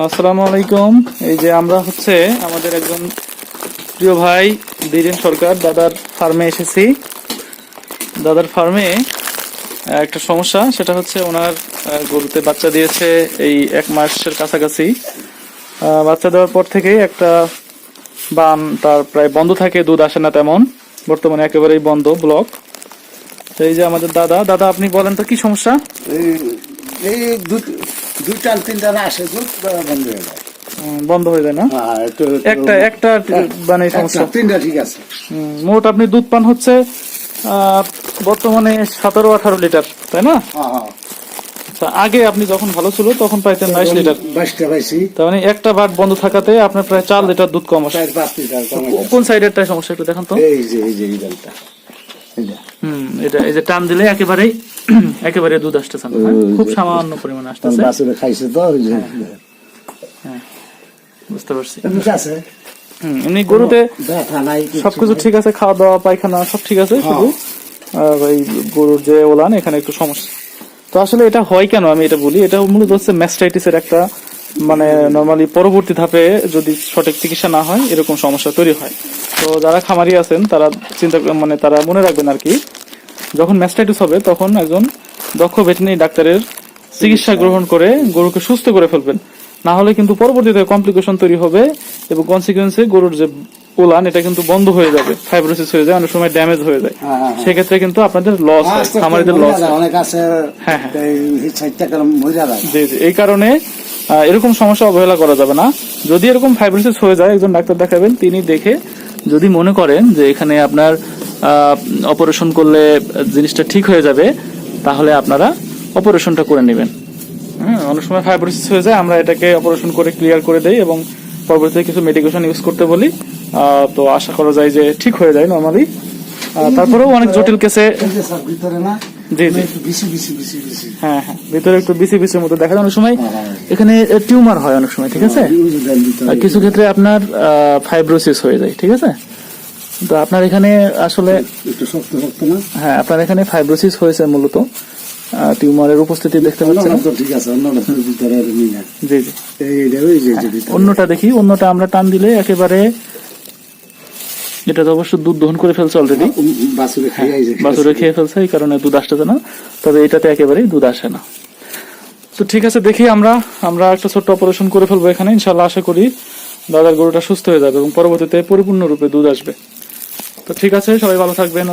আসসালামু আলাইকুম। এই যে আমরা হচ্ছে আমাদের একজন প্রিয় ভাই বীরেন সরকার দাদার ফার্মে এসেছি। দাদার ফার্মে একটা সমস্যা, সেটা হচ্ছে ওনার গরুতে বাচ্চা দিয়েছে এই 1 মাসের কাছাকাছি। বাচ্চা দেওয়ার পর থেকে একটা বান তার প্রায় বন্ধ থাকে, দুধ আসে না তেমন, বর্তমানে একেবারেই বন্ধ, ব্লক। তো এই যে আমাদের দাদা আপনি বলেন তো কি সমস্যা? এই দুই টান তিন টান আসে, দুধ বন্ধ হয়ে যায়। বন্ধ হয়ে যায় না? একটা মানে সমস্যা, তিনটা ঠিক আছে। মোট আপনি দুধ পান হচ্ছে বর্তমানে 17-18 লিটার, তাই না? আচ্ছা, আগে আপনি যখন ভালো ছিল তখন পাইতেন 22 লিটার। 22টা পাইছি। তার মানে একটা বাট বন্ধ থাকাতে আপনার প্রায় 4 লিটার দুধ কম আসে। 5 লিটার কম। কোন সাইডেরটাই সমস্যা একটু দেখান তো। এই যে রিজাল্টটা এই যে টান দিলে একেবারে দুধ আসতেছে না, খুব সামান্য পরিমাণে আসতেছে। বাছুরে খাইছে তো, হ্যাঁ বুঝতে পারছি। ঠিক আছে। এমনি গরুতে ব্যথা নাই, সবকিছু ঠিক আছে, খাওয়া দাওয়া পায়খানা সব ঠিক আছে, শুধু এই গরুর যে ওলান এখানে একটু সমস্যা। তো আসলে এটা হয় কেন আমি এটা বলি, এটা মূলত হচ্ছে ম্যাস্টাইটিসের একটা মানে নরমালি পরবর্তী ধাপে যদি সঠিক চিকিৎসা না হয় এরকম সমস্যা তৈরি হয়। তো যারা খামারি আছেন তারা তারা মনে রাখবেন আর কি, যখন ম্যাস্টাইটিস হবে তখন একজন দক্ষ ভেটেরিনারি ডাক্তারের চিকিৎসা গ্রহণ করে গরুকে সুস্থ করে ফেলবেন, না হলে কিন্তু পরবর্তীতে কমপ্লিকেশন তৈরি হবে এবং কনসিকুয়েন্সে গরুর যে ওলান এটা কিন্তু বন্ধ হয়ে যাবে, ফাইব্রোসিস হয়ে যায়, অনেক সময় ড্যামেজ হয়ে যায়। সেক্ষেত্রে কিন্তু আপনাদের লস হয়, খামারিদের লস হয়। জি জি, এই কারণে এরকম সমস্যা অবহেলা করা যাবে না। যদি এরকম ফাইব্রোসিস হয়ে যায় একজন ডাক্তার দেখাবেন, তিনি দেখে যদি মনে করেন যে এখানে আপনার অপারেশন করলে জিনিসটা ঠিক হয়ে যাবে, তাহলে আপনারা অপারেশনটা করে নেবেন। অনেক সময় ফাইব্রোসিস হয়ে যায়, আমরা এটাকে অপারেশন করে ক্লিয়ার করে দেই এবং পরবর্তীতে কিছু মেডিকেশন ইউজ করতে বলি। তো আশা করা যায় যে ঠিক হয়ে যায় নরমালি। তারপরেও অনেক জটিল কেসে জি জি হ্যাঁ ভিতরে একটু বিসির মতো দেখা যায় অনেক সময়, এখানে টিউমার হয় অনেক সময়, ঠিক আছে। কিছু ক্ষেত্রে আপনার ফাইব্রোসিস হয়ে যায়, ঠিক আছে। তো আপনার এখানে আসলে হ্যাঁ আপনার এখানে ফাইব্রোসিস হয়েছে মূলত, টিউমারের উপস্থিতি দেখতে পাচ্ছেন। জি জি, অন্যটা দেখি, অন্যটা আমরা টান দিলে একেবারে এটা তো অবশ্য দুধ দহন করে ফেলছে অলরেডি, বাছুরে খেয়ে ফেলছে, এই কারণে দুধ আসতেছে না। তবে এটাতে একেবারেই দুধ আসে না। তো ঠিক আছে, দেখি আমরা একটা ছোট্ট অপারেশন করে ফেলবো এখানে, ইনশাল্লাহ আশা করি দাদার গরুটা সুস্থ হয়ে যাবে এবং পরবর্তীতে পরিপূর্ণ রূপে দুধ আসবে। তো ঠিক আছে, সবাই ভালো থাকবেন।